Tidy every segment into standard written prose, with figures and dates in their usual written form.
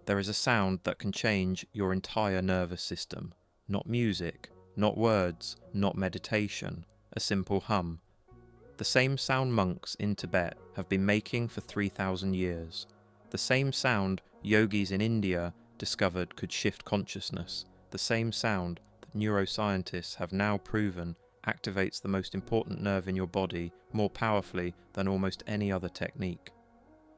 There is a sound that can change your entire nervous system. Not music, not words, not meditation, a simple hum. The same sound monks in Tibet have been making for 3,000 years. The same sound yogis in India discovered could shift consciousness. The same sound that neuroscientists have now proven activates the most important nerve in your body more powerfully than almost any other technique.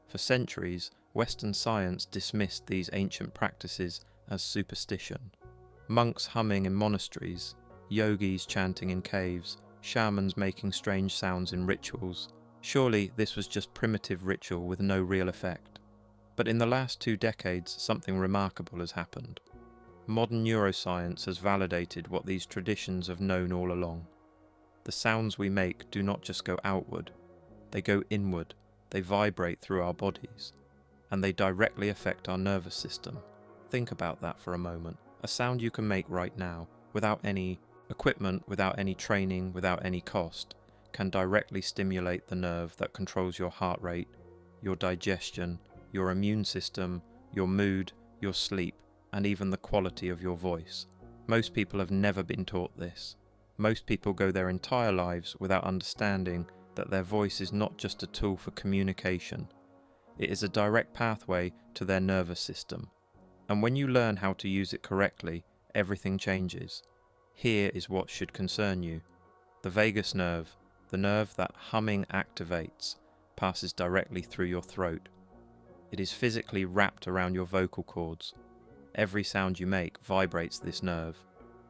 For centuries, Western science dismissed these ancient practices as superstition. Monks humming in monasteries, yogis chanting in caves, shamans making strange sounds in rituals. Surely this was just primitive ritual with no real effect. But in the last 2 decades, something remarkable has happened. Modern neuroscience has validated what these traditions have known all along. The sounds we make do not just go outward, they go inward, they vibrate through our bodies, and they directly affect our nervous system. Think about that for a moment. A sound you can make right now, without any equipment, without any training, without any cost, can directly stimulate the nerve that controls your heart rate, your digestion, your immune system, your mood, your sleep, and even the quality of your voice. Most people have never been taught this. Most people go their entire lives without understanding that their voice is not just a tool for communication. It is a direct pathway to their nervous system. And when you learn how to use it correctly, everything changes. Here is what should concern you. The vagus nerve, the nerve that humming activates, passes directly through your throat. It is physically wrapped around your vocal cords. Every sound you make vibrates this nerve,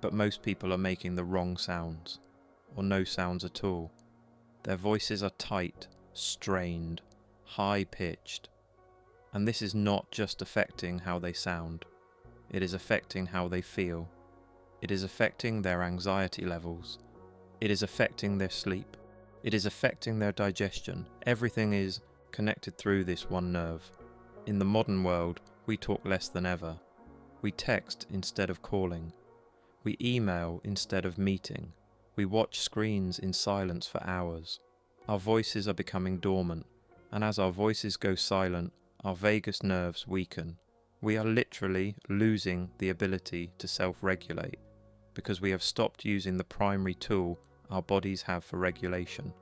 but most people are making the wrong sounds, or no sounds at all. Their voices are tight, strained, high-pitched, and this is not just affecting how they sound, it is affecting how they feel. It is affecting their anxiety levels. It is affecting their sleep. It is affecting their digestion. Everything is connected through this one nerve. In the modern world, we talk less than ever. We text instead of calling. We email instead of meeting. We watch screens in silence for hours. Our voices are becoming dormant, and as our voices go silent, our vagus nerves weaken. We are literally losing the ability to self-regulate because we have stopped using the primary tool our bodies have for regulation.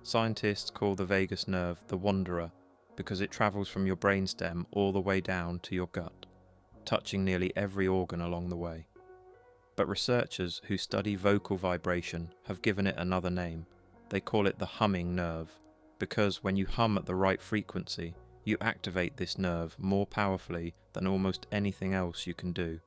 Scientists call the vagus nerve the wanderer because it travels from your brainstem all the way down to your gut, touching nearly every organ along the way. But researchers who study vocal vibration have given it another name. They call it the humming nerve, because when you hum at the right frequency, you activate this nerve more powerfully than almost anything else you can do.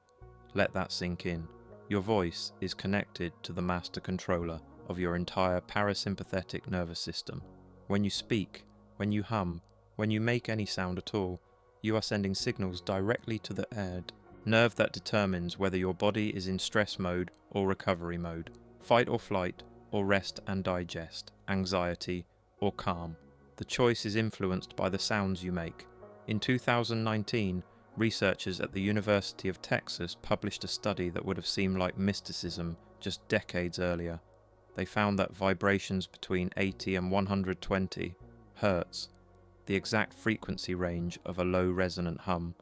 Let that sink in. Your voice is connected to the master controller of your entire parasympathetic nervous system. When you speak, when you hum, when you make any sound at all, you are sending signals directly to the nerve that determines whether your body is in stress mode or recovery mode, fight or flight, or rest and digest, anxiety or calm. The choice is influenced by the sounds you make. In 2019, researchers at the University of Texas published a study that would have seemed like mysticism just decades earlier. They found that vibrations between 80 and 120 Hz, the exact frequency range of a low resonant hum,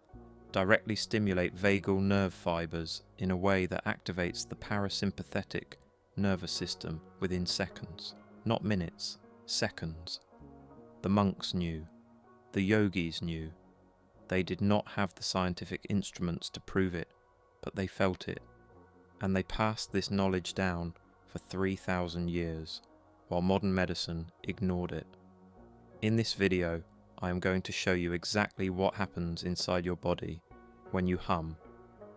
directly stimulate vagal nerve fibers in a way that activates the parasympathetic nervous system within seconds, not minutes, seconds. The monks knew. The yogis knew. They did not have the scientific instruments to prove it, but they felt it, and they passed this knowledge down for 3,000 years, while modern medicine ignored it. In this video, I am going to show you exactly what happens inside your body when you hum,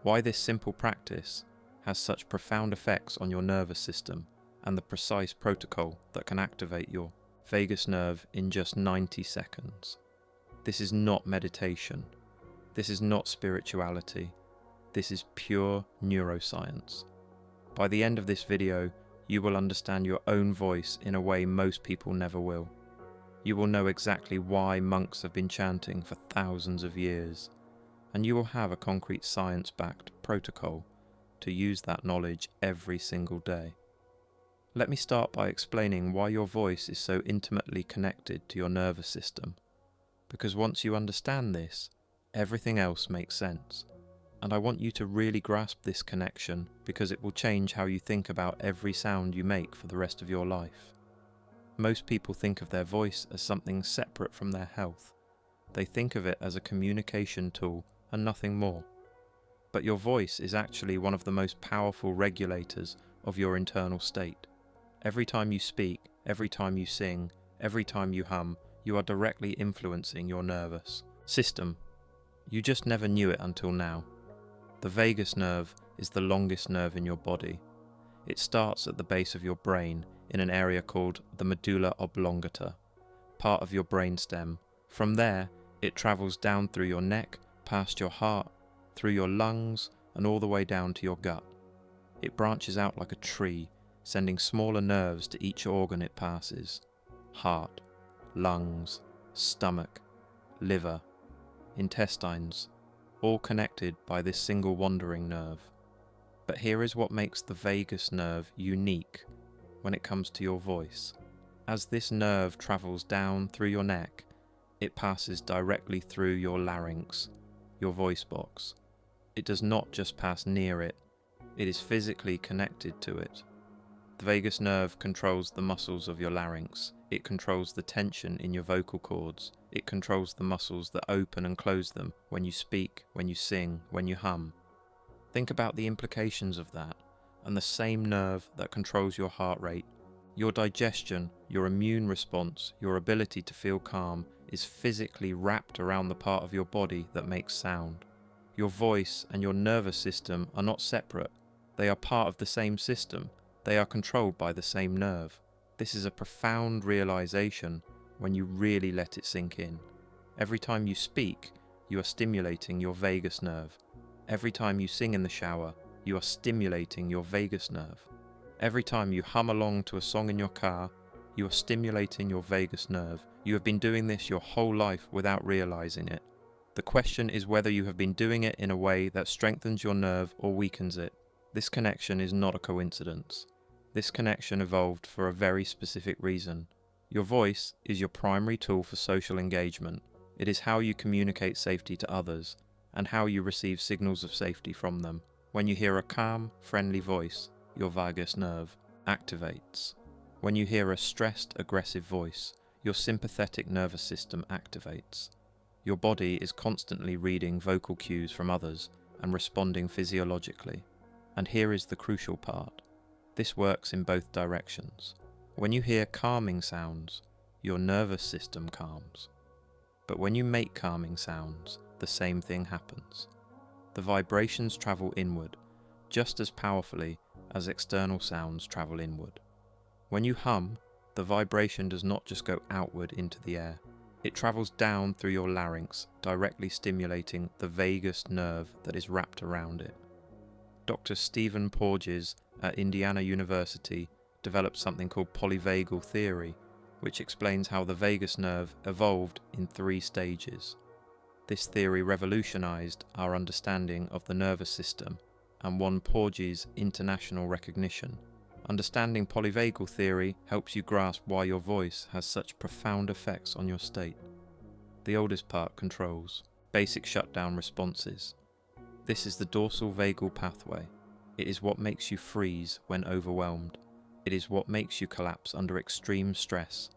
why this simple practice has such profound effects on your nervous system, and the precise protocol that can activate your vagus nerve in just 90 seconds. This is not meditation. This is not spirituality. This is pure neuroscience. By the end of this video, you will understand your own voice in a way most people never will. You will know exactly why monks have been chanting for thousands of years, and you will have a concrete science-backed protocol to use that knowledge every single day. Let me start by explaining why your voice is so intimately connected to your nervous system, because once you understand this, Everything else makes sense. And I want you to really grasp this connection because it will change how you think about every sound you make for the rest of your life. Most people think of their voice as something separate from their health. They think of it as a communication tool and nothing more. But your voice is actually one of the most powerful regulators of your internal state. Every time you speak, every time you sing, every time you hum, you are directly influencing your nervous system. You just never knew it until now. The vagus nerve is the longest nerve in your body. It starts at the base of your brain in an area called the medulla oblongata, part of your brainstem. From there, it travels down through your neck, past your heart, through your lungs, and all the way down to your gut. It branches out like a tree, sending smaller nerves to each organ it passes: heart, lungs, stomach, liver, intestines, all connected by this single wandering nerve. But here is what makes the vagus nerve unique when it comes to your voice. As this nerve travels down through your neck, it passes directly through your larynx, your voice box. It does not just pass near it, it is physically connected to it. The vagus nerve controls the muscles of your larynx. It controls the tension in your vocal cords. It controls the muscles that open and close them when you speak, when you sing, when you hum. Think about the implications of that, and the same nerve that controls your heart rate, your digestion, your immune response, your ability to feel calm, is physically wrapped around the part of your body that makes sound. Your voice and your nervous system are not separate. They are part of the same system. They are controlled by the same nerve. This is a profound realization when you really let it sink in. Every time you speak, you are stimulating your vagus nerve. Every time you sing in the shower, you are stimulating your vagus nerve. Every time you hum along to a song in your car, you are stimulating your vagus nerve. You have been doing this your whole life without realizing it. The question is whether you have been doing it in a way that strengthens your nerve or weakens it. This connection is not a coincidence. This connection evolved for a very specific reason. Your voice is your primary tool for social engagement. It is how you communicate safety to others, and how you receive signals of safety from them. When you hear a calm, friendly voice, your vagus nerve activates. When you hear a stressed, aggressive voice, your sympathetic nervous system activates. Your body is constantly reading vocal cues from others and responding physiologically. And here is the crucial part. This works in both directions. When you hear calming sounds, your nervous system calms. But when you make calming sounds, the same thing happens. The vibrations travel inward, just as powerfully as external sounds travel inward. When you hum, the vibration does not just go outward into the air. It travels down through your larynx, directly stimulating the vagus nerve that is wrapped around it. Dr. Stephen Porges at Indiana University developed something called Polyvagal theory, which explains how the vagus nerve evolved in 3 stages. This theory revolutionized our understanding of the nervous system and won Porges' international recognition. Understanding polyvagal theory helps you grasp why your voice has such profound effects on your state. The oldest part controls basic shutdown responses. This is the dorsal vagal pathway. It is what makes you freeze when overwhelmed. It is what makes you collapse under extreme stress.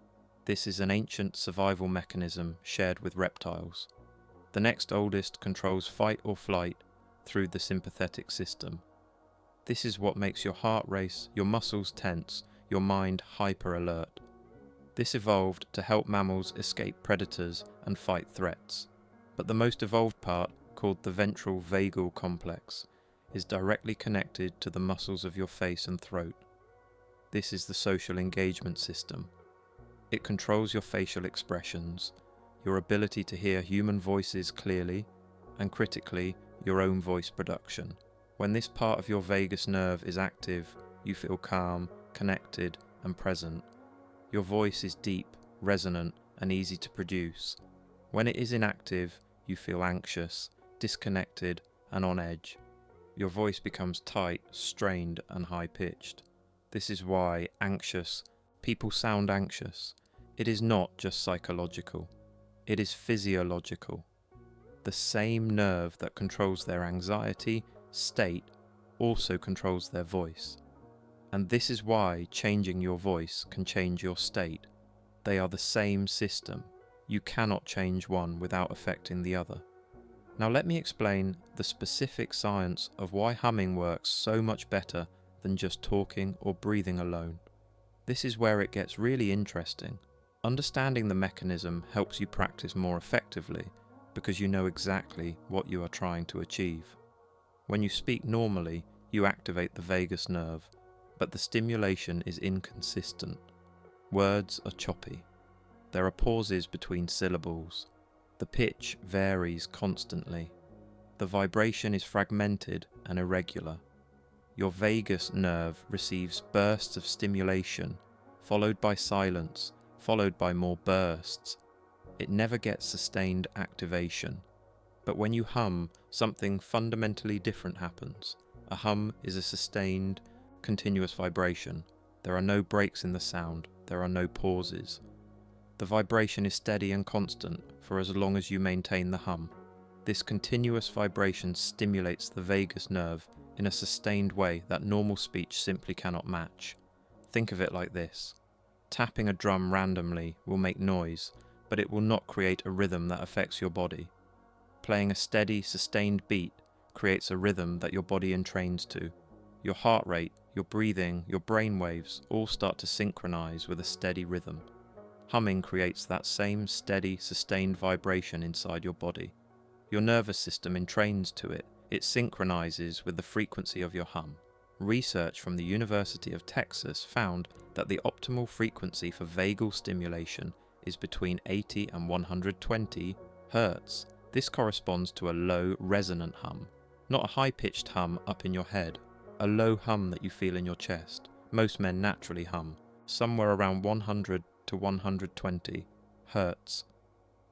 This is an ancient survival mechanism shared with reptiles. The next oldest controls fight or flight through the sympathetic system. This is what makes your heart race, your muscles tense, your mind hyper alert. This evolved to help mammals escape predators and fight threats. But the most evolved part, called the ventral vagal complex, is directly connected to the muscles of your face and throat. This is the social engagement system. It controls your facial expressions, your ability to hear human voices clearly, and critically, your own voice production. When this part of your vagus nerve is active, you feel calm, connected, and present. Your voice is deep, resonant, and easy to produce. When it is inactive, you feel anxious, disconnected, and on edge. Your voice becomes tight, strained, and high-pitched. This is why people sound anxious. It is not just psychological. It is physiological. The same nerve that controls their anxiety state also controls their voice. And this is why changing your voice can change your state. They are the same system. You cannot change one without affecting the other. Now let me explain the specific science of why humming works so much better than just talking or breathing alone. This is where it gets really interesting. Understanding the mechanism helps you practice more effectively because you know exactly what you are trying to achieve. When you speak normally, you activate the vagus nerve, but the stimulation is inconsistent. Words are choppy. There are pauses between syllables. The pitch varies constantly. The vibration is fragmented and irregular. Your vagus nerve receives bursts of stimulation, followed by silence, followed by more bursts. It never gets sustained activation. But when you hum, something fundamentally different happens. A hum is a sustained, continuous vibration. There are no breaks in the sound. There are no pauses. The vibration is steady and constant for as long as you maintain the hum. This continuous vibration stimulates the vagus nerve in a sustained way that normal speech simply cannot match. Think of it like this. Tapping a drum randomly will make noise, but it will not create a rhythm that affects your body. Playing a steady, sustained beat creates a rhythm that your body entrains to. Your heart rate, your breathing, your brain waves all start to synchronize with a steady rhythm. Humming creates that same steady, sustained vibration inside your body. Your nervous system entrains to it. It synchronizes with the frequency of your hum. Research from the University of Texas found that the optimal frequency for vagal stimulation is between 80 and 120 Hz. This corresponds to a low, resonant hum, not a high-pitched hum up in your head, a low hum that you feel in your chest. Most men naturally hum, somewhere around 100 to 120 Hz.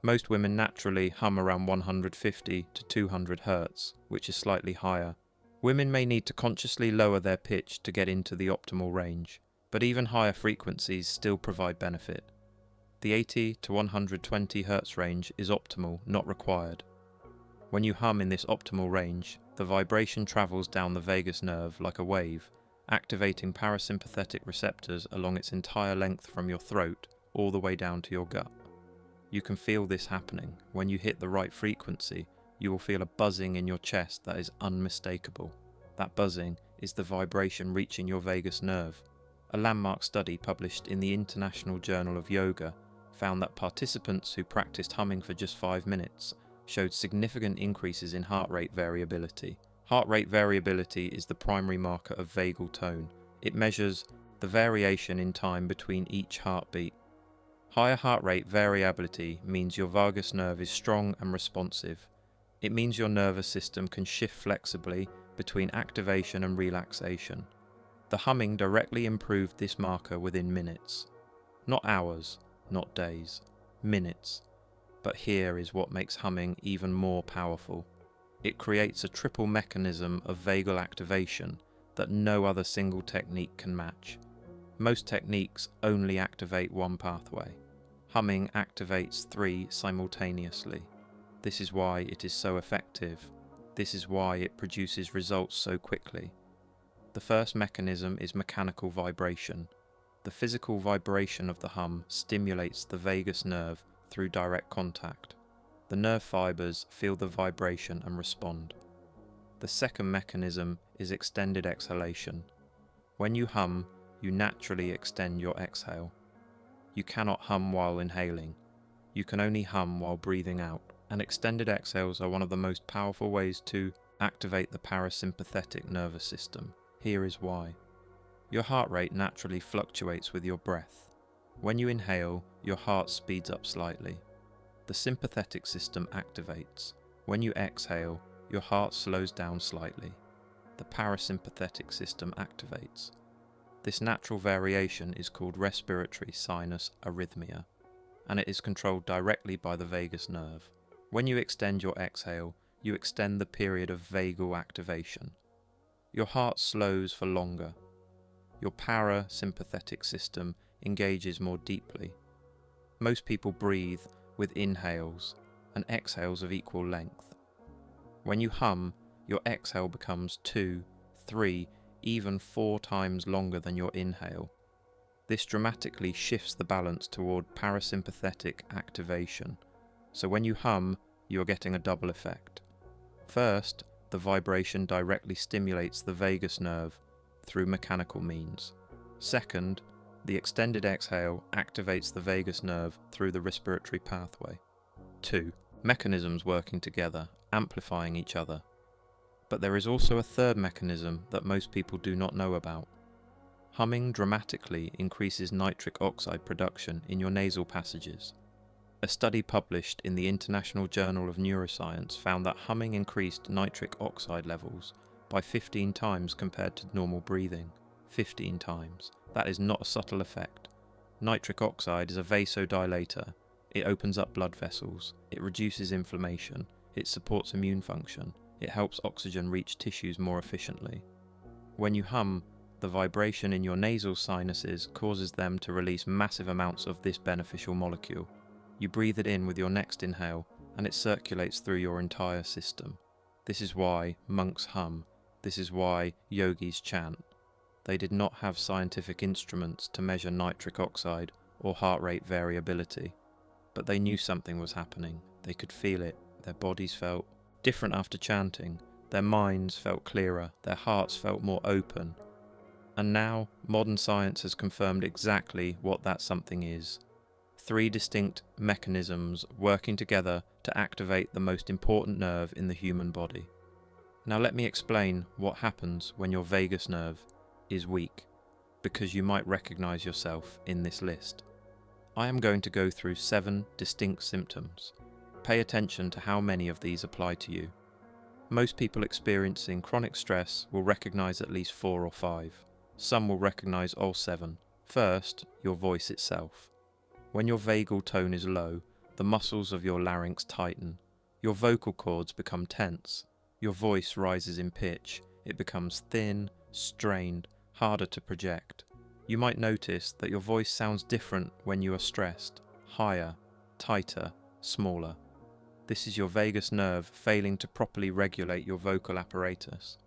Most women naturally hum around 150 to 200 Hz, which is slightly higher. Women may need to consciously lower their pitch to get into the optimal range, but even higher frequencies still provide benefit. The 80 to 120 Hz range is optimal, not required. When you hum in this optimal range, the vibration travels down the vagus nerve like a wave, activating parasympathetic receptors along its entire length from your throat all the way down to your gut. You can feel this happening. When you hit the right frequency, you will feel a buzzing in your chest that is unmistakable. That buzzing is the vibration reaching your vagus nerve. A landmark study published in the International Journal of Yoga found that participants who practiced humming for just 5 minutes showed significant increases in heart rate variability. Heart rate variability is the primary marker of vagal tone. It measures the variation in time between each heartbeat. Higher heart rate variability means your vagus nerve is strong and responsive. It means your nervous system can shift flexibly between activation and relaxation. The humming directly improved this marker within minutes. Not hours, not days, minutes. But here is what makes humming even more powerful. It creates a triple mechanism of vagal activation that no other single technique can match. Most techniques only activate one pathway. Humming activates 3 simultaneously. This is why it is so effective. This is why it produces results so quickly. The first mechanism is mechanical vibration. The physical vibration of the hum stimulates the vagus nerve through direct contact. The nerve fibers feel the vibration and respond. The second mechanism is extended exhalation. When you hum, you naturally extend your exhale. You cannot hum while inhaling. You can only hum while breathing out. And extended exhales are one of the most powerful ways to activate the parasympathetic nervous system. Here is why. Your heart rate naturally fluctuates with your breath. When you inhale, your heart speeds up slightly. The sympathetic system activates. When you exhale, your heart slows down slightly. The parasympathetic system activates. This natural variation is called respiratory sinus arrhythmia, and it is controlled directly by the vagus nerve. When you extend your exhale, you extend the period of vagal activation. Your heart slows for longer. Your parasympathetic system engages more deeply. Most people breathe with inhales. and exhales of equal length. When you hum, your exhale becomes 2, 3, even 4 times longer than your inhale. This dramatically shifts the balance toward parasympathetic activation. So when you hum, you're getting a double effect. First, the vibration directly stimulates the vagus nerve through mechanical means. Second, the extended exhale activates the vagus nerve through the respiratory pathway. 2. Mechanisms working together, amplifying each other. But there is also a third mechanism that most people do not know about. Humming dramatically increases nitric oxide production in your nasal passages. A study published in the International Journal of Neuroscience found that humming increased nitric oxide levels by 15 times compared to normal breathing. 15 times. That is not a subtle effect. Nitric oxide is a vasodilator. It opens up blood vessels. It reduces inflammation. It supports immune function. It helps oxygen reach tissues more efficiently. When you hum, the vibration in your nasal sinuses causes them to release massive amounts of this beneficial molecule. You breathe it in with your next inhale, and it circulates through your entire system. This is why monks hum. This is why yogis chant. They did not have scientific instruments to measure nitric oxide or heart rate variability, but they knew something was happening. They could feel it. Their bodies felt different after chanting. Their minds felt clearer. Their hearts felt more open. And now, modern science has confirmed exactly what that something is. 3 distinct mechanisms working together to activate the most important nerve in the human body. Now let me explain what happens when your vagus nerve is weak, because you might recognize yourself in this list. I am going to go through 7 distinct symptoms. Pay attention to how many of these apply to you. Most people experiencing chronic stress will recognize at least 4 or 5. Some will recognize all 7. First, your voice itself. When your vagal tone is low, the muscles of your larynx tighten. Your vocal cords become tense. Your voice rises in pitch. It becomes thin, strained, harder to project. You might notice that your voice sounds different when you are stressed, higher, tighter, smaller. This is your vagus nerve failing to properly regulate your vocal apparatus.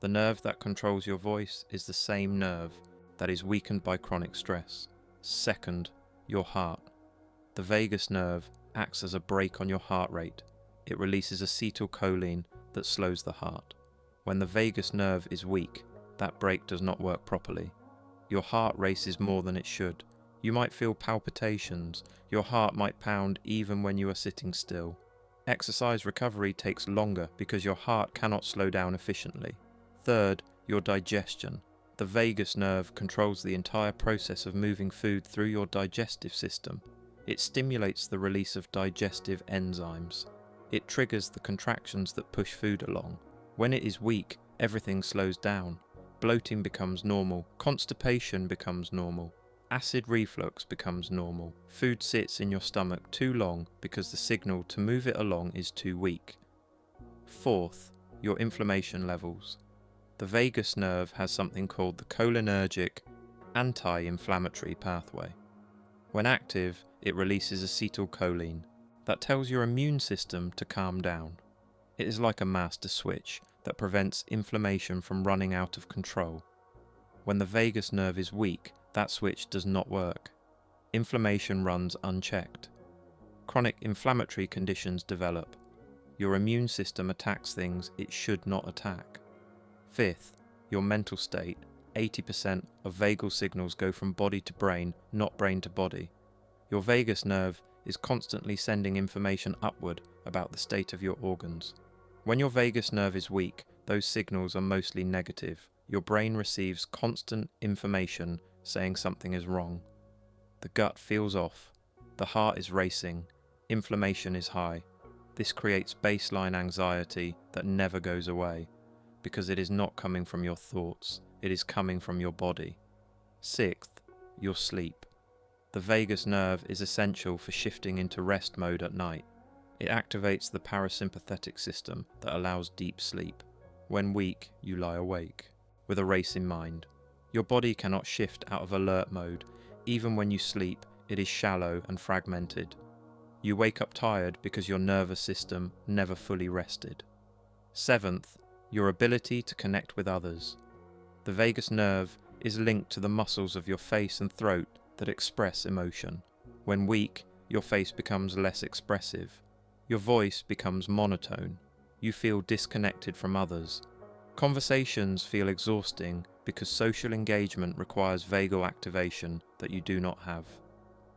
The nerve that controls your voice is the same nerve that is weakened by chronic stress. Second, your heart. The vagus nerve acts as a brake on your heart rate. It releases acetylcholine that slows the heart. When the vagus nerve is weak, that brake does not work properly. Your heart races more than it should. You might feel palpitations. Your heart might pound even when you are sitting still. Exercise recovery takes longer because your heart cannot slow down efficiently. Third, your digestion. The vagus nerve controls the entire process of moving food through your digestive system. It stimulates the release of digestive enzymes. It triggers the contractions that push food along. When it is weak, everything slows down. Bloating becomes normal. Constipation becomes normal. Acid reflux becomes normal. Food sits in your stomach too long because the signal to move it along is too weak. Fourth, your inflammation levels. The vagus nerve has something called the cholinergic anti-inflammatory pathway. When active, it releases acetylcholine that tells your immune system to calm down. It is like a master switch that prevents inflammation from running out of control. When the vagus nerve is weak, that switch does not work. Inflammation runs unchecked. Chronic inflammatory conditions develop. Your immune system attacks things it should not attack. Fifth, your mental state. 80% of vagal signals go from body to brain, not brain to body. Your vagus nerve is constantly sending information upward about the state of your organs. When your vagus nerve is weak, those signals are mostly negative. Your brain receives constant information saying something is wrong. The gut feels off. The heart is racing. Inflammation is high. This creates baseline anxiety that never goes away, because it is not coming from your thoughts, it is coming from your body. Sixth, your sleep. The vagus nerve is essential for shifting into rest mode at night. It activates the parasympathetic system that allows deep sleep. When weak, you lie awake, with a race in mind. Your body cannot shift out of alert mode. Even when you sleep, it is shallow and fragmented. You wake up tired because your nervous system never fully rested. 7th, your ability to connect with others. The vagus nerve is linked to the muscles of your face and throat that express emotion. When weak, your face becomes less expressive. Your voice becomes monotone. You feel disconnected from others. Conversations feel exhausting because social engagement requires vagal activation that you do not have.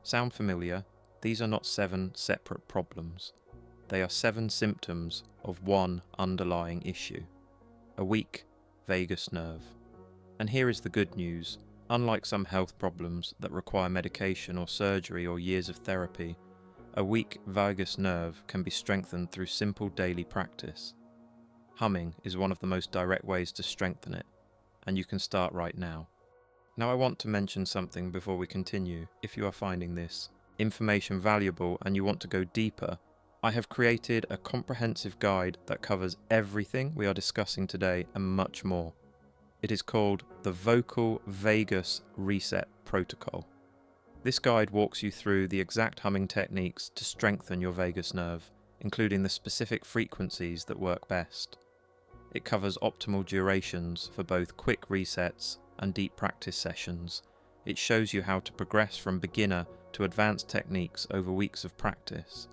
Sound familiar? These are not 7 separate problems. They are 7 symptoms of one underlying issue: a weak vagus nerve. And here is the good news. Unlike some health problems that require medication or surgery or years of therapy, a weak vagus nerve can be strengthened through simple daily practice. Humming is one of the most direct ways to strengthen it, and you can start right now. Now I want to mention something before we continue. If you are finding this information valuable and you want to go deeper, I have created a comprehensive guide that covers everything we are discussing today and much more. It is called the Vocal Vagus Reset Protocol. This guide walks you through the exact humming techniques to strengthen your vagus nerve, including the specific frequencies that work best. It covers optimal durations for both quick resets and deep practice sessions. It shows you how to progress from beginner to advanced techniques over weeks of practice.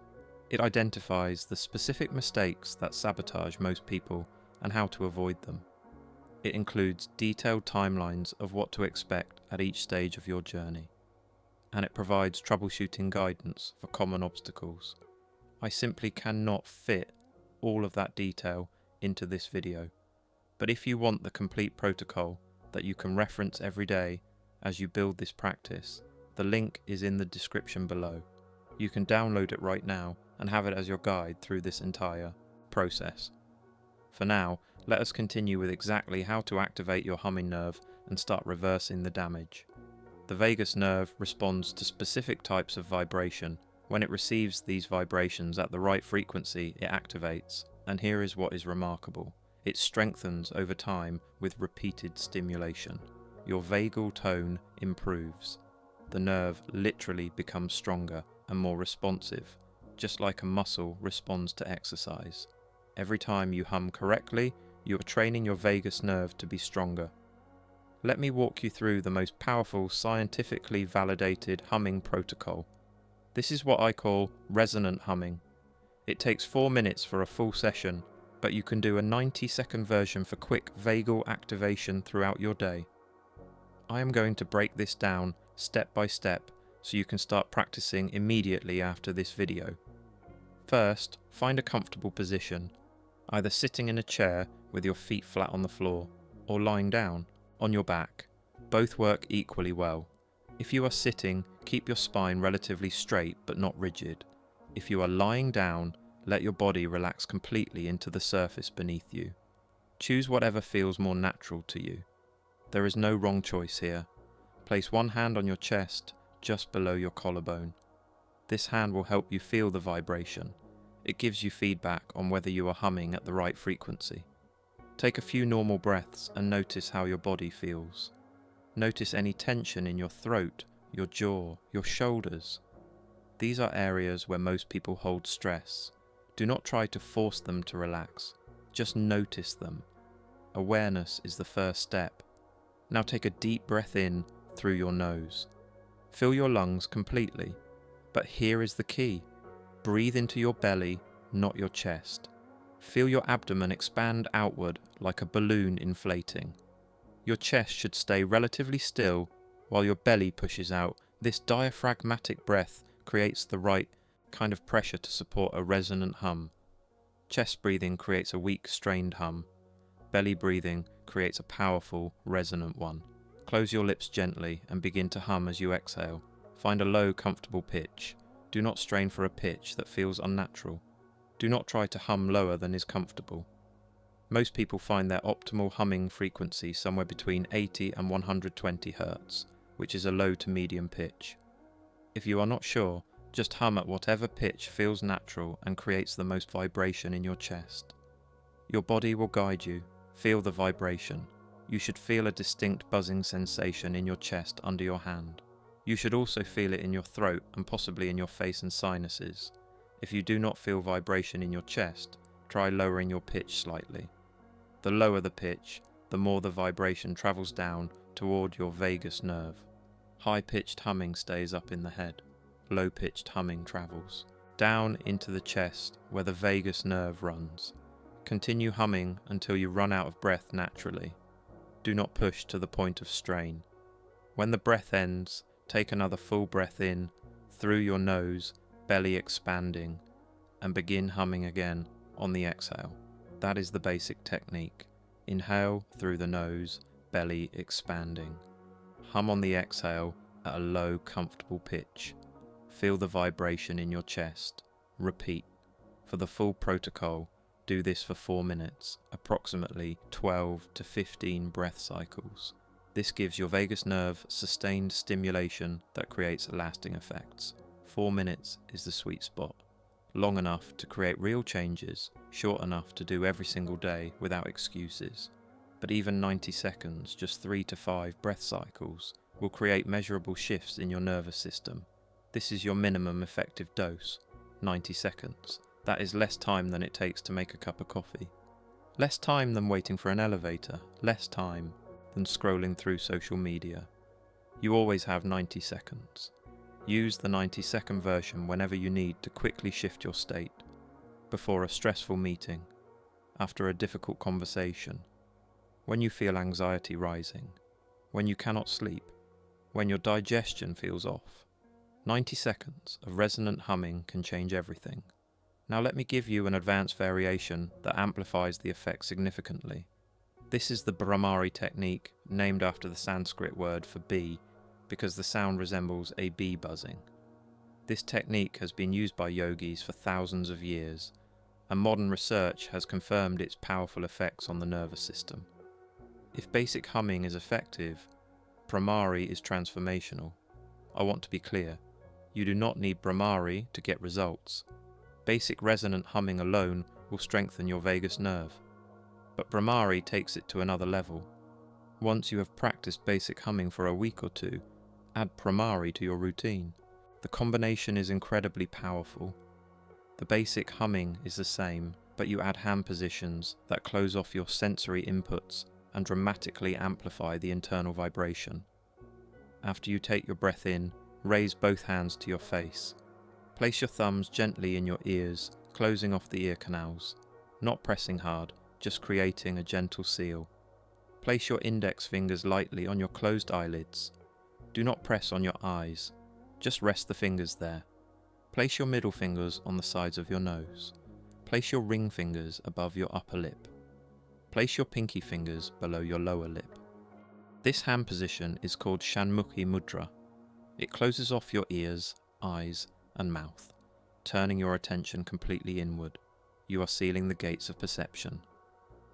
It identifies the specific mistakes that sabotage most people and how to avoid them. It includes detailed timelines of what to expect at each stage of your journey. And it provides troubleshooting guidance for common obstacles. I simply cannot fit all of that detail into this video. But if you want the complete protocol that you can reference every day as you build this practice, the link is in the description below. You can download it right now and have it as your guide through this entire process. For now, let us continue with exactly how to activate your humming nerve and start reversing the damage. The vagus nerve responds to specific types of vibration. When it receives these vibrations at the right frequency, it activates. And here is what is remarkable. It strengthens over time with repeated stimulation. Your vagal tone improves. The nerve literally becomes stronger and more responsive, just like a muscle responds to exercise. Every time you hum correctly, you are training your vagus nerve to be stronger. Let me walk you through the most powerful, scientifically validated humming protocol. This is what I call resonant humming. It takes 4 minutes for a full session, but you can do a 90-second version for quick vagal activation throughout your day. I am going to break this down step by step so you can start practicing immediately after this video. First, find a comfortable position, either sitting in a chair with your feet flat on the floor, or lying down, on your back. Both work equally well. If you are sitting, keep your spine relatively straight but not rigid. If you are lying down, let your body relax completely into the surface beneath you. Choose whatever feels more natural to you. There is no wrong choice here. Place one hand on your chest, just below your collarbone. This hand will help you feel the vibration. It gives you feedback on whether you are humming at the right frequency. Take a few normal breaths and notice how your body feels. Notice any tension in your throat, your jaw, your shoulders. These are areas where most people hold stress. Do not try to force them to relax. Just notice them. Awareness is the first step. Now take a deep breath in through your nose. Fill your lungs completely. But here is the key. Breathe into your belly, not your chest. Feel your abdomen expand outward like a balloon inflating. Your chest should stay relatively still while your belly pushes out. This diaphragmatic breath creates the right kind of pressure to support a resonant hum. Chest breathing creates a weak, strained hum. Belly breathing creates a powerful, resonant one. Close your lips gently and begin to hum as you exhale. Find a low, comfortable pitch. Do not strain for a pitch that feels unnatural. Do not try to hum lower than is comfortable. Most people find their optimal humming frequency somewhere between 80 and 120 Hz, which is a low to medium pitch. If you are not sure, just hum at whatever pitch feels natural and creates the most vibration in your chest. Your body will guide you. Feel the vibration. You should feel a distinct buzzing sensation in your chest under your hand. You should also feel it in your throat and possibly in your face and sinuses. If you do not feel vibration in your chest, try lowering your pitch slightly. The lower the pitch, the more the vibration travels down toward your vagus nerve. High-pitched humming stays up in the head. Low-pitched humming travels down into the chest where the vagus nerve runs. Continue humming until you run out of breath naturally. Do not push to the point of strain. When the breath ends, take another full breath in, through your nose, belly expanding, and begin humming again on the exhale. That is the basic technique. Inhale through the nose, belly expanding. Hum on the exhale at a low, comfortable pitch. Feel the vibration in your chest. Repeat. For the full protocol, do this for 4 minutes, approximately 12 to 15 breath cycles. This gives your vagus nerve sustained stimulation that creates lasting effects. 4 minutes is the sweet spot. Long enough to create real changes, short enough to do every single day without excuses. But even 90 seconds, just 3 to 5 breath cycles, will create measurable shifts in your nervous system. This is your minimum effective dose, 90 seconds. That is less time than it takes to make a cup of coffee. Less time than waiting for an elevator, less time than scrolling through social media. You always have 90 seconds. Use the 90-second version whenever you need to quickly shift your state. Before a stressful meeting, after a difficult conversation, when you feel anxiety rising, when you cannot sleep, when your digestion feels off. 90 seconds of resonant humming can change everything. Now let me give you an advanced variation that amplifies the effect significantly. This is the Bhramari technique, named after the Sanskrit word for bee, because the sound resembles a bee buzzing. This technique has been used by yogis for thousands of years, and modern research has confirmed its powerful effects on the nervous system. If basic humming is effective, Bhramari is transformational. I want to be clear, you do not need Bhramari to get results. Basic resonant humming alone will strengthen your vagus nerve. But Bhramari takes it to another level. Once you have practiced basic humming for a week or two, add Bhramari to your routine. The combination is incredibly powerful. The basic humming is the same, but you add hand positions that close off your sensory inputs and dramatically amplify the internal vibration. After you take your breath in, raise both hands to your face. Place your thumbs gently in your ears, closing off the ear canals. Not pressing hard, just creating a gentle seal. Place your index fingers lightly on your closed eyelids. Do not press on your eyes, just rest the fingers there. Place your middle fingers on the sides of your nose. Place your ring fingers above your upper lip. Place your pinky fingers below your lower lip. This hand position is called Shanmukhi Mudra. It closes off your ears, eyes, and mouth, turning your attention completely inward. You are sealing the gates of perception.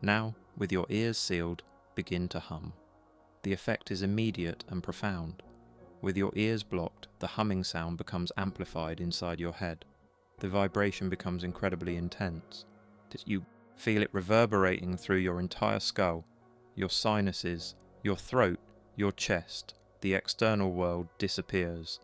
Now, with your ears sealed, begin to hum. The effect is immediate and profound. With your ears blocked, the humming sound becomes amplified inside your head. The vibration becomes incredibly intense. You feel it reverberating through your entire skull, your sinuses, your throat, your chest. The external world disappears.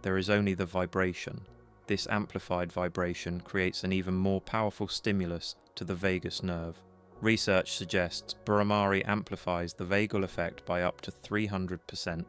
There is only the vibration. This amplified vibration creates an even more powerful stimulus to the vagus nerve. Research suggests Bhramari amplifies the vagal effect by up to 300%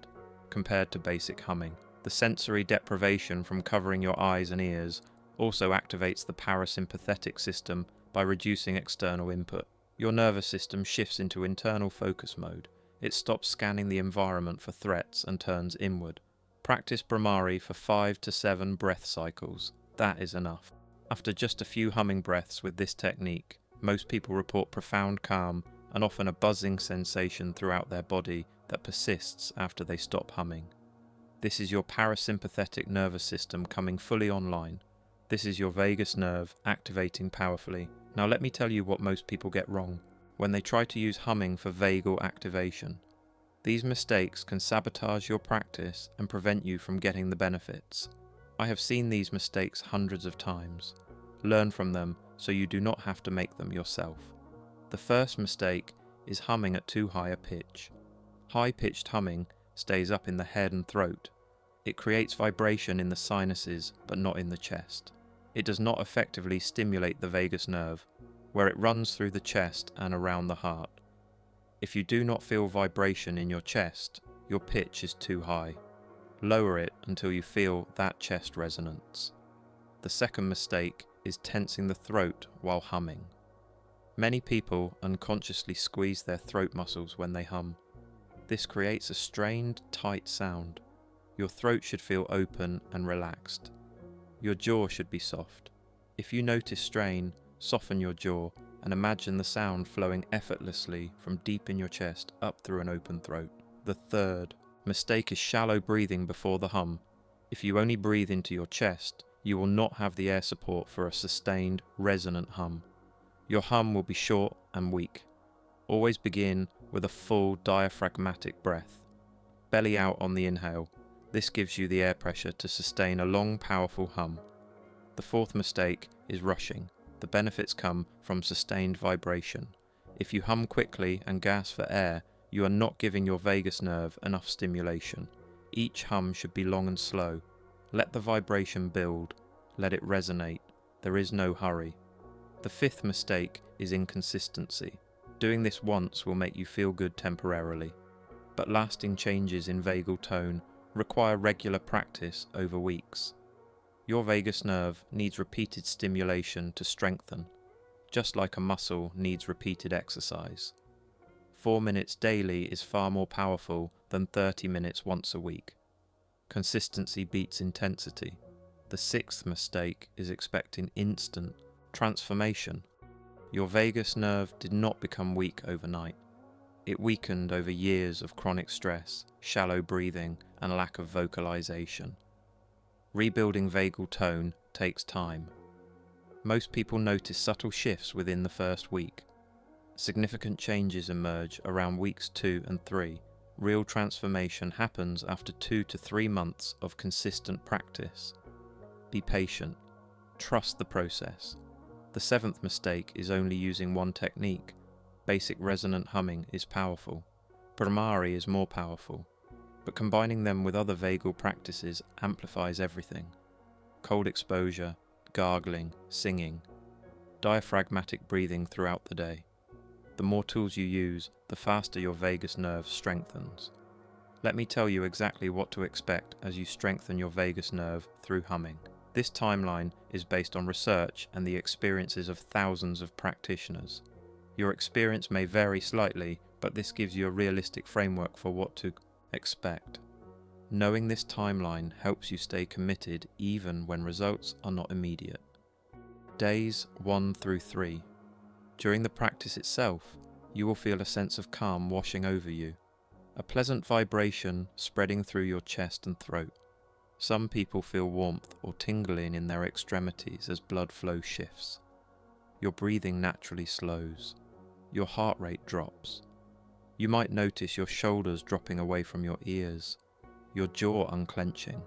compared to basic humming. The sensory deprivation from covering your eyes and ears also activates the parasympathetic system by reducing external input. Your nervous system shifts into internal focus mode. It stops scanning the environment for threats and turns inward. Practice Bhramari for 5 to 7 breath cycles. That is enough. After just a few humming breaths with this technique, most people report profound calm and often a buzzing sensation throughout their body that persists after they stop humming. This is your parasympathetic nervous system coming fully online. This is your vagus nerve activating powerfully. Now let me tell you what most people get wrong when they try to use humming for vagal activation. These mistakes can sabotage your practice and prevent you from getting the benefits. I have seen these mistakes hundreds of times. Learn from them so you do not have to make them yourself. The first mistake is humming at too high a pitch. High-pitched humming stays up in the head and throat. It creates vibration in the sinuses but not in the chest. It does not effectively stimulate the vagus nerve, where it runs through the chest and around the heart. If you do not feel vibration in your chest, your pitch is too high. Lower it until you feel that chest resonance. The second mistake is tensing the throat while humming. Many people unconsciously squeeze their throat muscles when they hum. This creates a strained, tight sound. Your throat should feel open and relaxed. Your jaw should be soft. If you notice strain, soften your jaw and imagine the sound flowing effortlessly from deep in your chest up through an open throat. The third mistake is shallow breathing before the hum. If you only breathe into your chest, you will not have the air support for a sustained, resonant hum. Your hum will be short and weak. Always begin with a full diaphragmatic breath. Belly out on the inhale. This gives you the air pressure to sustain a long, powerful hum. The fourth mistake is rushing. The benefits come from sustained vibration. If you hum quickly and gasp for air, you are not giving your vagus nerve enough stimulation. Each hum should be long and slow. Let the vibration build. Let it resonate. There is no hurry. The fifth mistake is inconsistency. Doing this once will make you feel good temporarily, but lasting changes in vagal tone require regular practice over weeks. Your vagus nerve needs repeated stimulation to strengthen, just like a muscle needs repeated exercise. 4 minutes daily is far more powerful than 30 minutes once a week. Consistency beats intensity. The sixth mistake is expecting instant transformation. Your vagus nerve did not become weak overnight. It weakened over years of chronic stress, shallow breathing, and lack of vocalization. Rebuilding vagal tone takes time. Most people notice subtle shifts within the first week. Significant changes emerge around weeks 2 and 3. Real transformation happens after 2 to 3 months of consistent practice. Be patient. Trust the process. The seventh mistake is only using one technique. Basic resonant humming is powerful. Bhramari is more powerful, but combining them with other vagal practices amplifies everything. Cold exposure, gargling, singing, diaphragmatic breathing throughout the day. The more tools you use, the faster your vagus nerve strengthens. Let me tell you exactly what to expect as you strengthen your vagus nerve through humming. This timeline is based on research and the experiences of thousands of practitioners. Your experience may vary slightly, but this gives you a realistic framework for what to expect. Knowing this timeline helps you stay committed even when results are not immediate. Days 1 through 3. During the practice itself, you will feel a sense of calm washing over you, a pleasant vibration spreading through your chest and throat. Some people feel warmth or tingling in their extremities as blood flow shifts. Your breathing naturally slows. Your heart rate drops. You might notice your shoulders dropping away from your ears, your jaw unclenching.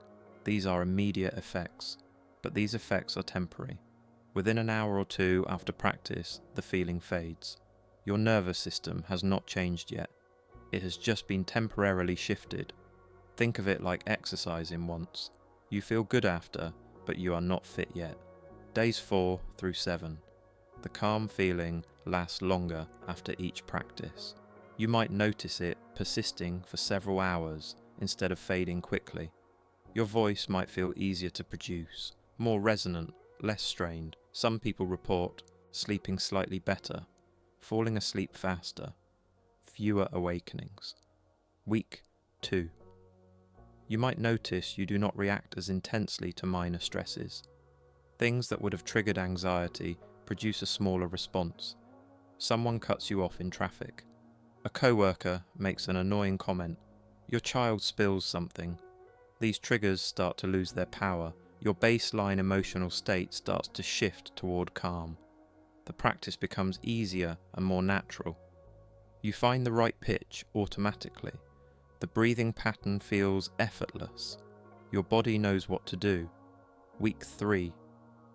These are immediate effects, but these effects are temporary. Within an hour or two after practice, the feeling fades. Your nervous system has not changed yet. It has just been temporarily shifted. Think of it like exercising once. You feel good after, but you are not fit yet. Days 4 through 7. The calm feeling lasts longer after each practice. You might notice it persisting for several hours instead of fading quickly. Your voice might feel easier to produce, more resonant, less strained. Some people report sleeping slightly better, falling asleep faster, fewer awakenings. Week 2. You might notice you do not react as intensely to minor stresses. Things that would have triggered anxiety produce a smaller response. Someone cuts you off in traffic. A coworker makes an annoying comment. Your child spills something. These triggers start to lose their power. Your baseline emotional state starts to shift toward calm. The practice becomes easier and more natural. You find the right pitch automatically. The breathing pattern feels effortless. Your body knows what to do. Week 3.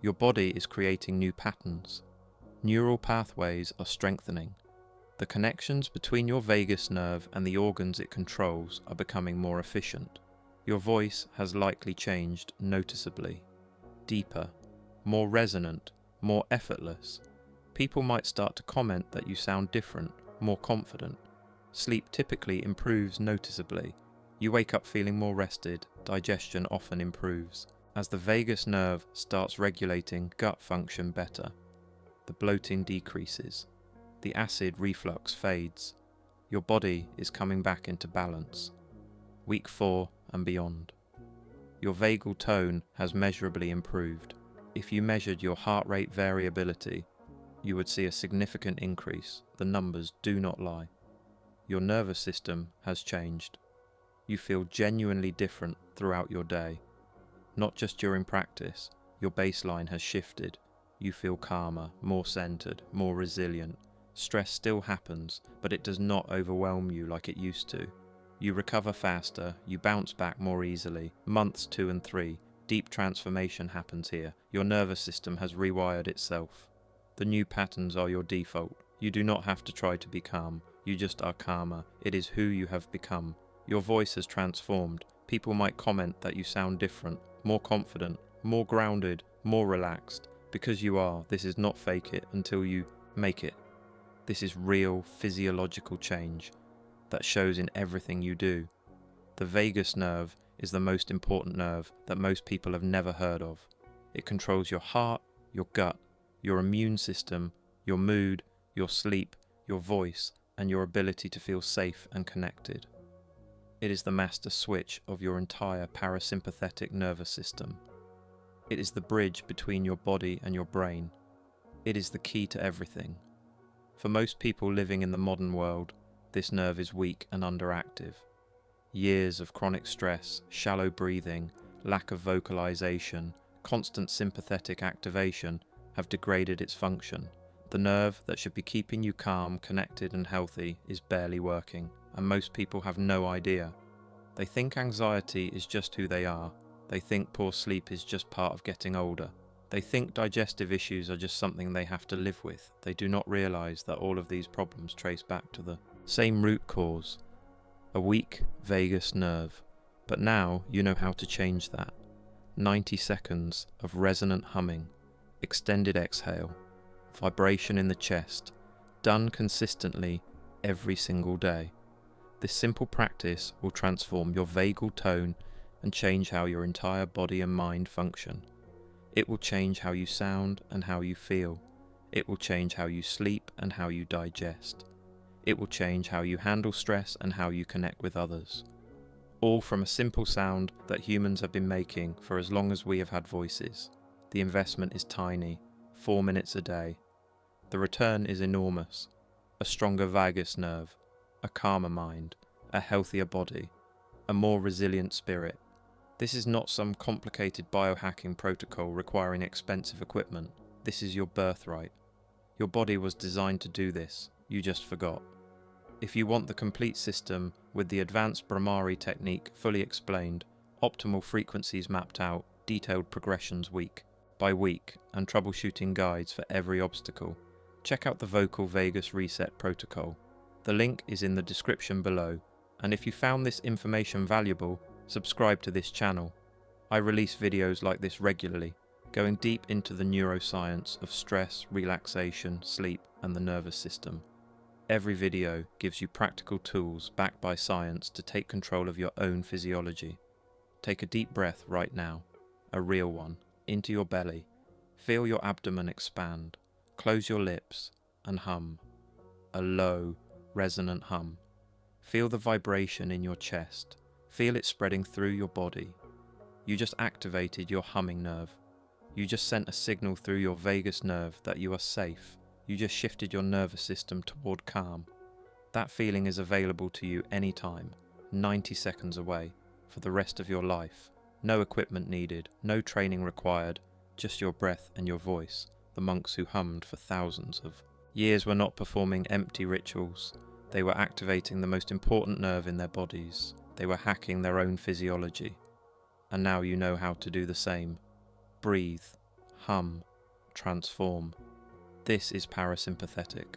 Your body is creating new patterns. Neural pathways are strengthening. The connections between your vagus nerve and the organs it controls are becoming more efficient. Your voice has likely changed noticeably, deeper, more resonant, more effortless. People might start to comment that you sound different, more confident. Sleep typically improves noticeably. You wake up feeling more rested, digestion often improves, as the vagus nerve starts regulating gut function better. The bloating decreases. The acid reflux fades. Your body is coming back into balance. Week 4 and beyond. Your vagal tone has measurably improved. If you measured your heart rate variability, you would see a significant increase. The numbers do not lie. Your nervous system has changed. You feel genuinely different throughout your day. Not just during practice, your baseline has shifted. You feel calmer, more centered, more resilient. Stress still happens, but it does not overwhelm you like it used to. You recover faster, you bounce back more easily. Months 2 and 3, deep transformation happens here. Your nervous system has rewired itself. The new patterns are your default. You do not have to try to be calm. You just are calmer. It is who you have become. Your voice has transformed. People might comment that you sound different, more confident, more grounded, more relaxed. Because you are, this is not fake it until you make it. This is real physiological change that shows in everything you do. The vagus nerve is the most important nerve that most people have never heard of. It controls your heart, your gut, your immune system, your mood, your sleep, your voice, and your ability to feel safe and connected. It is the master switch of your entire parasympathetic nervous system. It is the bridge between your body and your brain. It is the key to everything. For most people living in the modern world, this nerve is weak and underactive. Years of chronic stress, shallow breathing, lack of vocalization, constant sympathetic activation have degraded its function. The nerve that should be keeping you calm, connected and healthy is barely working, and most people have no idea. They think anxiety is just who they are. They think poor sleep is just part of getting older. They think digestive issues are just something they have to live with. They do not realize that all of these problems trace back to the same root cause, a weak vagus nerve. But now you know how to change that. 90 seconds of resonant humming, extended exhale, vibration in the chest, done consistently every single day. This simple practice will transform your vagal tone and change how your entire body and mind function. It will change how you sound and how you feel. It will change how you sleep and how you digest. It will change how you handle stress and how you connect with others. All from a simple sound that humans have been making for as long as we have had voices. The investment is tiny, 4 minutes a day. The return is enormous. A stronger vagus nerve, a calmer mind, a healthier body, a more resilient spirit. This is not some complicated biohacking protocol requiring expensive equipment. This is your birthright. Your body was designed to do this, you just forgot. If you want the complete system with the advanced Bhramari technique fully explained, optimal frequencies mapped out, detailed progressions week by week, and troubleshooting guides for every obstacle, check out the Vocal Vagus Reset protocol. The link is in the description below, and if you found this information valuable, subscribe to this channel. I release videos like this regularly, going deep into the neuroscience of stress, relaxation, sleep, and the nervous system. Every video gives you practical tools backed by science to take control of your own physiology. Take a deep breath right now, a real one, into your belly. Feel your abdomen expand. Close your lips and hum. A low, resonant hum. Feel the vibration in your chest. Feel it spreading through your body. You just activated your humming nerve. You just sent a signal through your vagus nerve that you are safe. You just shifted your nervous system toward calm. That feeling is available to you anytime, 90 seconds away, for the rest of your life. No equipment needed, no training required, just your breath and your voice. The monks who hummed for thousands of years were not performing empty rituals. They were activating the most important nerve in their bodies. They were hacking their own physiology. And now you know how to do the same. Breathe, hum, transform. This is parasympathetic.